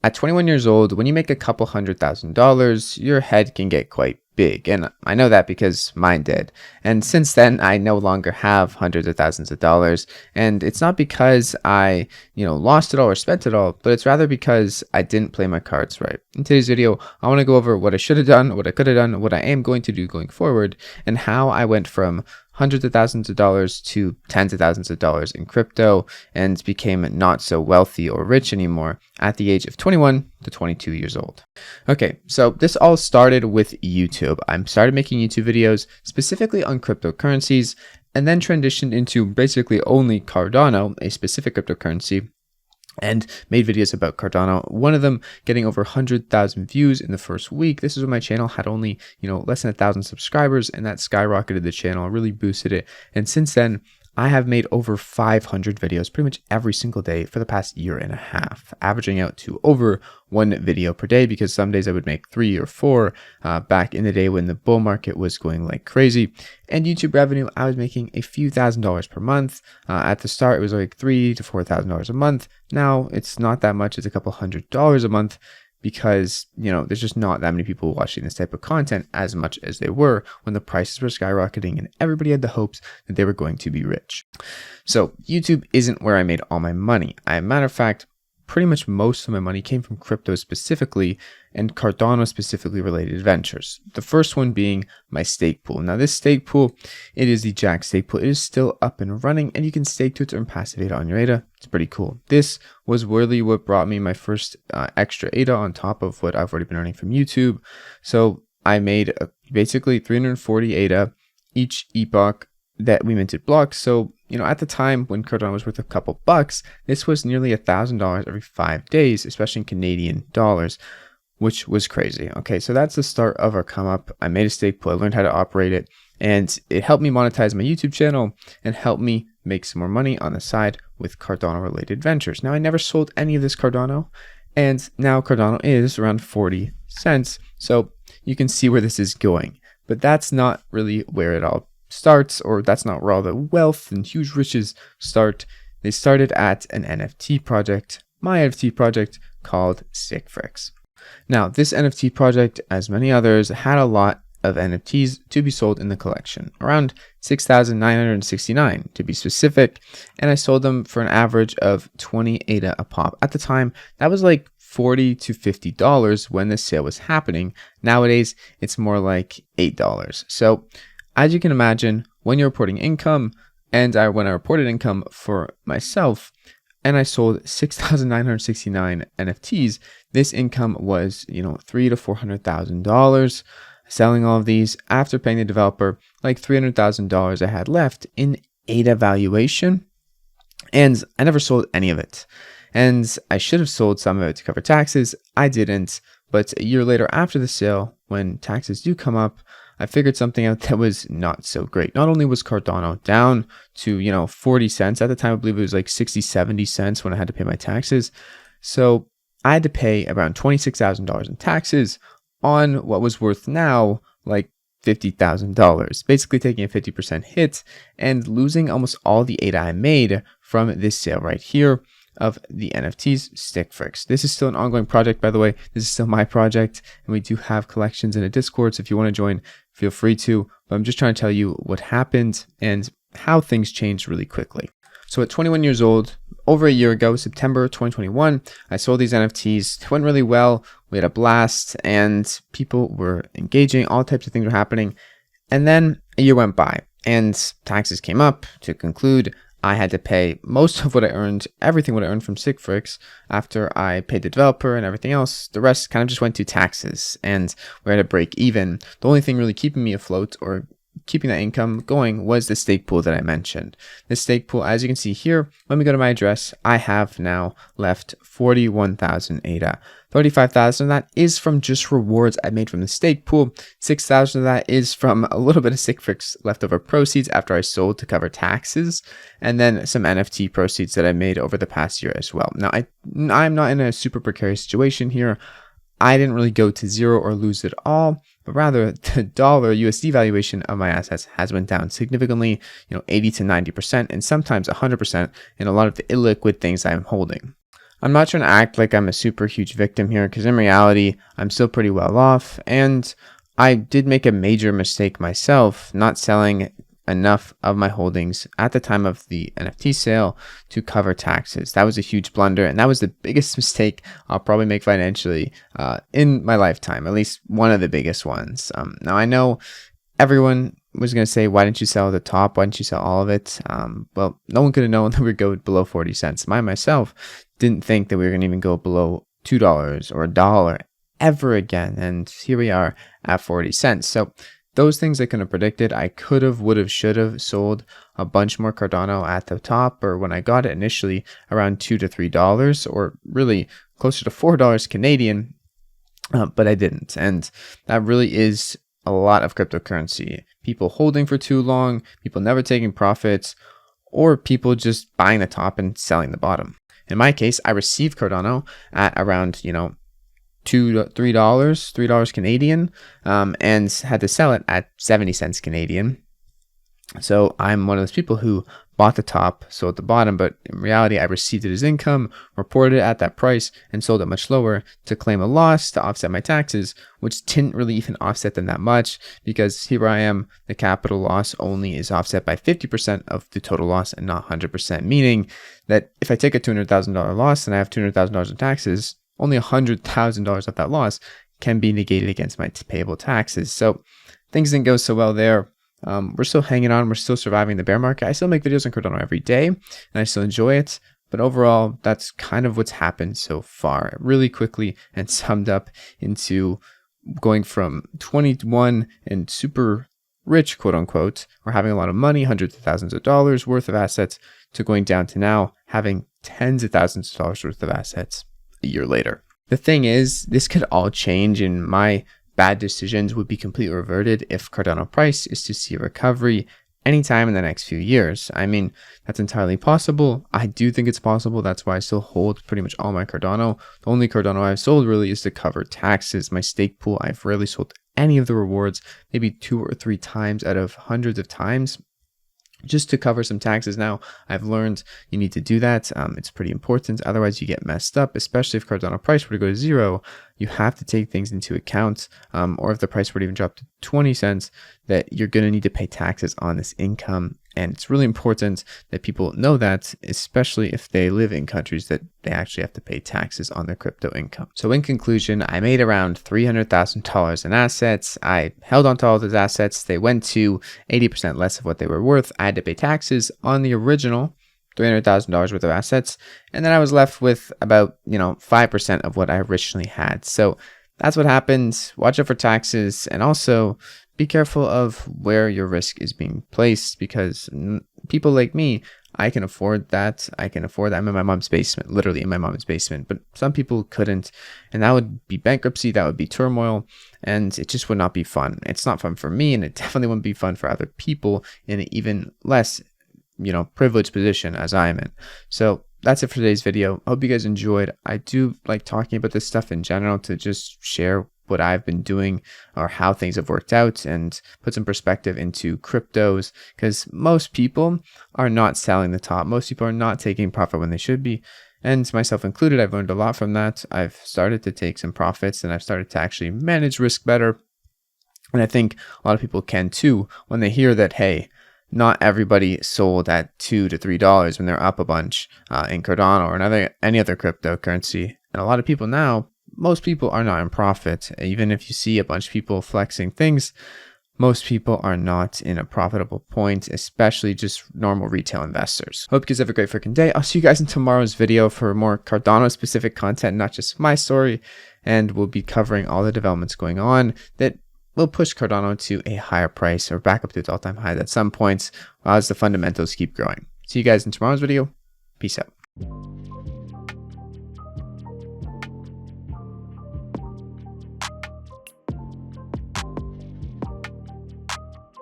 at 21 years old, when you make a couple $100,000, your head can get quite big. And I know that because mine did. And since then, I no longer have hundreds of thousands of dollars. And it's not because I, lost it all or spent it all, but it's rather because I didn't play my cards right. In today's video, I want to go over what I should have done, what I could have done, what I am going to do going forward, and how I went from hundreds of thousands of dollars to tens of thousands of dollars in crypto and became not so wealthy or rich anymore at the age of 21 to 22 years old. Okay, so this all started with YouTube. I started making YouTube videos specifically on cryptocurrencies and then transitioned into basically only Cardano, a specific cryptocurrency, and made videos about Cardano, one of them getting over 100,000 views in the first week. This is when my channel had only, less than 1,000 subscribers, and that skyrocketed the channel, really boosted it. And since then, I have made over 500 videos pretty much every single day for the past year and a half, averaging out to over one video per day, because some days I would make 3 or 4 back in the day when the bull market was going like crazy. And YouTube revenue, I was making a few $1,000s per month. At the start, it was like $3,000 to $4,000 a month. Now it's not that much. It's a couple $100s a month, because there's just not that many people watching this type of content as much as they were when the prices were skyrocketing and everybody had the hopes that they were going to be rich. So YouTube isn't where I made all my money. As a matter of fact, pretty much most of my money came from crypto specifically and Cardano specifically related ventures. The first one being my stake pool. Now this stake pool, it is the Jack stake pool. It is still up and running and you can stake to it to earn passive ADA on your ADA. It's pretty cool. This was really what brought me my first extra ADA on top of what I've already been earning from YouTube. So I made basically 340 ADA each epoch that we minted blocks. So at the time when Cardano was worth a couple bucks, this was nearly $1,000 every 5 days, especially in Canadian dollars, which was crazy. Okay, so that's the start of our come up. I made a stake pool, I learned how to operate it, and it helped me monetize my YouTube channel and helped me make some more money on the side with Cardano related ventures. Now I never sold any of this Cardano, and now Cardano is around 40 cents. So you can see where this is going, but that's not really where it all starts, or that's not where all the wealth and huge riches start. They started at an NFT project, my NFT project called Stickfix. Now this NFT project, as many others, had a lot of NFTs to be sold in the collection, around 6,969 to be specific, and I sold them for an average of 20 ADA a pop. At the time, that was like $40 to $50 when the sale was happening. Nowadays, it's more like $8. So as you can imagine, when you're reporting income, and when I reported income for myself, and I sold 6,969 NFTs, this income was, $300,000 to $400,000. Selling all of these after paying the developer like $300,000 I had left in ADA valuation, and I never sold any of it. And I should have sold some of it to cover taxes. I didn't, but a year later after the sale, when taxes do come up, I figured something out that was not so great. Not only was Cardano down to, 40 cents. At the time, I believe it was like 60, 70 cents when I had to pay my taxes. So I had to pay around $26,000 in taxes on what was worth now like $50,000, basically taking a 50% hit and losing almost all the ADA I made from this sale right here of the NFTs Stickfix. This is still an ongoing project, by the way. This is still my project, and we do have collections in a Discord, so if you want to join, feel free to. But I'm just trying to tell you what happened and how things changed really quickly. So at 21 years old, over a year ago, September 2021, I sold these NFTs. It went really well. We had a blast, and people were engaging. All types of things were happening. And then a year went by, and taxes came up. To conclude, I had to pay most of what I earned, everything what I earned from Stickfix after I paid the developer and everything else. The rest kind of just went to taxes, and we're at a break even. The only thing really keeping me afloat or keeping that income going was the stake pool that I mentioned. The stake pool, as you can see here, when we go to my address, I have now left 41,000 ADA. 35,000 of that is from just rewards I made from the stake pool. 6,000 of that is from a little bit of Stickfix leftover proceeds after I sold to cover taxes, and then some NFT proceeds that I made over the past year as well. Now, I'm not in a super precarious situation here. I didn't really go to zero or lose it all, but rather the dollar USD valuation of my assets has went down significantly, 80 to 90%, and sometimes 100% in a lot of the illiquid things I'm holding. I'm not trying to act like I'm a super huge victim here, because in reality, I'm still pretty well off, and I did make a major mistake myself, not selling enough of my holdings at the time of the NFT sale to cover taxes. That was a huge blunder, and that was the biggest mistake I'll probably make financially in my lifetime, at least one of the biggest ones. Now, I know everyone was going to say, why didn't you sell the top? Why didn't you sell all of it? Well, no one could have known that we would go below 40 cents. Myself didn't think that we were going to even go below $2 or $1 ever again. And here we are at 40 cents. So those things I couldn't have predicted. I could have, would have, should have sold a bunch more Cardano at the top, or when I got it initially around $2 to $3, or really closer to $4 Canadian, but I didn't. And that really is a lot of cryptocurrency. People holding for too long, people never taking profits, or people just buying the top and selling the bottom. In my case, I received Cardano at around, $2 to $3 Canadian, and had to sell it at 70 cents Canadian. So I'm one of those people who bought the top, sold the bottom, but in reality, I received it as income, reported it at that price, and sold it much lower to claim a loss to offset my taxes, which didn't really even offset them that much, because here I am, the capital loss only is offset by 50% of the total loss and not 100%, meaning that if I take a $200,000 loss and I have $200,000 in taxes, only $100,000 of that loss can be negated against my payable taxes. So things didn't go so well there. We're still hanging on. We're still surviving the bear market. I still make videos on Cardano every day, and I still enjoy it. But overall, that's kind of what's happened so far, really quickly, and summed up into going from 21 and super rich, quote unquote, or having a lot of money, hundreds of thousands of dollars worth of assets, to going down to now having tens of thousands of dollars worth of assets a year later. The thing is, this could all change, and my bad decisions would be completely reverted if Cardano price is to see a recovery anytime in the next few years. I mean, that's entirely possible. I do think it's possible. That's why I still hold pretty much all my Cardano. The only Cardano I've sold really is to cover taxes. My stake pool, I've rarely sold any of the rewards, maybe 2 or 3 times out of hundreds of times, just to cover some taxes. Now, I've learned you need to do that. It's pretty important. Otherwise, you get messed up, especially if Cardano price were to go to 0. You have to take things into account. Or if the price were to even drop to 20 cents, that you're going to need to pay taxes on this income. And it's really important that people know that, especially if they live in countries that they actually have to pay taxes on their crypto income. So in conclusion, I made around $300,000 in assets. I held on to all those assets. They went to 80% less of what they were worth. I had to pay taxes on the original $300,000 worth of assets. And then I was left with about, 5% of what I originally had. So that's what happened. Watch out for taxes, and also be careful of where your risk is being placed, because people like me, I can afford that. I'm in my mom's basement, literally in my mom's basement, but some people couldn't, and that would be bankruptcy, that would be turmoil, and it just would not be fun. It's not fun for me, and it definitely wouldn't be fun for other people in an even less, privileged position as I am in. So that's it for today's video. I hope you guys enjoyed. I do like talking about this stuff in general, to just share what I've been doing or how things have worked out, and put some perspective into cryptos, because most people are not selling the top. Most people are not taking profit when they should be. And myself included, I've learned a lot from that. I've started to take some profits, and I've started to actually manage risk better. And I think a lot of people can too, when they hear that, hey, not everybody sold at $2 to $3 when they're up a bunch in Cardano or any other cryptocurrency. And a lot of people now, most people are not in profit. Even if you see a bunch of people flexing things, most people are not in a profitable point, especially just normal retail investors. Hope you guys have a great freaking day. I'll see you guys in tomorrow's video for more Cardano specific content, not just my story. And we'll be covering all the developments going on that will push Cardano to a higher price, or back up to its all-time high at some points, as the fundamentals keep growing. See you guys in tomorrow's video. Peace out.